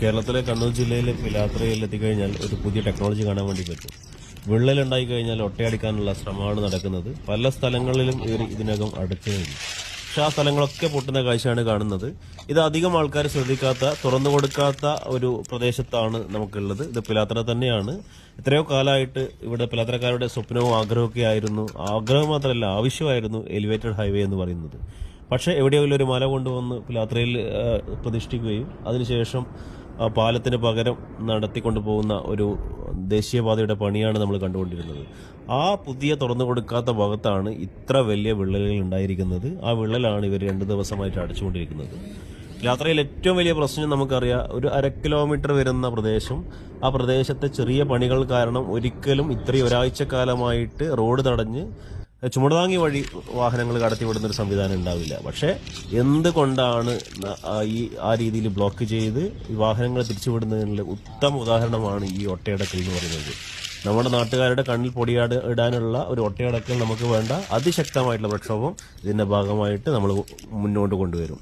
കേരളത്തിലെ കണ്ണൂർ ജില്ലയിലെ പിലാത്രയിൽ എത്തിക്കഴിഞ്ഞാൽ ഒരു പുതിയ ടെക്നോളജി കാണാൻ വേണ്ടി പറ്റും. വിള്ളലുണ്ടായി കഴിഞ്ഞാൽ ഒട്ടയടിക്കാനുള്ള ശ്രമമാണ് നടക്കുന്നത്. പല സ്ഥലങ്ങളിലും ഇവർ ഇതിനകം അടച്ചു കഴിഞ്ഞു. പക്ഷെ ആ സ്ഥലങ്ങളൊക്കെ പൊട്ടുന്ന കാഴ്ചയാണ് കാണുന്നത്. ഇത് അധികം ആൾക്കാർ ശ്രദ്ധിക്കാത്ത, തുറന്നു കൊടുക്കാത്ത ഒരു പ്രദേശത്താണ് നമുക്കുള്ളത്. ഇത് പിലാത്ര തന്നെയാണ്. എത്രയോ കാലമായിട്ട് ഇവിടെ പിലാത്രക്കാരുടെ സ്വപ്നവും ആഗ്രഹമൊക്കെ ആയിരുന്നു. ആഗ്രഹം മാത്രമല്ല, ആവശ്യമായിരുന്നു എലിവേറ്റഡ് ഹൈവേ എന്ന് പറയുന്നത്. പക്ഷേ എവിടെയെങ്കിലും ഒരു മല കൊണ്ടുവന്ന് പിലാത്രയിൽ പ്രതിഷ്ഠിക്കുകയും അതിനുശേഷം പാലത്തിന് പകരം നടത്തിക്കൊണ്ടു പോകുന്ന ഒരു ദേശീയപാതയുടെ പണിയാണ് നമ്മൾ കണ്ടുകൊണ്ടിരുന്നത്. ആ പുതിയ തുറന്നു കൊടുക്കാത്ത ഭാഗത്താണ് ഇത്ര വലിയ വിള്ളലുകൾ ഉണ്ടായിരിക്കുന്നത്. ആ വിള്ളലാണ് ഇവർ 2 ദിവസമായിട്ട് അടച്ചുകൊണ്ടിരിക്കുന്നത്. യാത്രയിൽ ഏറ്റവും വലിയ പ്രശ്നം നമുക്കറിയാം, ഒരു 1/2 കിലോമീറ്റർ വരുന്ന പ്രദേശം, ആ പ്രദേശത്തെ ചെറിയ പണികൾ കാരണം ഒരിക്കലും ഇത്രയും ഒരാഴ്ചക്കാലമായിട്ട് റോഡ് തടഞ്ഞ് ചുമടുതാങ്ങി വഴി വാഹനങ്ങൾ കടത്തിവിടുന്ന ഒരു സംവിധാനം ഉണ്ടാവില്ല. പക്ഷേ എന്തുകൊണ്ടാണ് ആ രീതിയിൽ ബ്ലോക്ക് ചെയ്ത് ഈ വാഹനങ്ങൾ തിരിച്ചുവിടുന്നതിനുള്ള ഉത്തമ ഉദാഹരണമാണ് ഈ ഒട്ടയടക്കൽ എന്ന് പറയുന്നത്. നമ്മുടെ നാട്ടുകാരുടെ കണ്ണിൽ പൊടിയാട് ഇടാനുള്ള ഒരു ഒട്ടയടക്കൽ നമുക്ക് വേണ്ട അതിശക്തമായിട്ടുള്ള പ്രക്ഷോഭം ഇതിന്റെ ഭാഗമായിട്ട് നമ്മൾ മുന്നോട്ട് കൊണ്ടുവരും.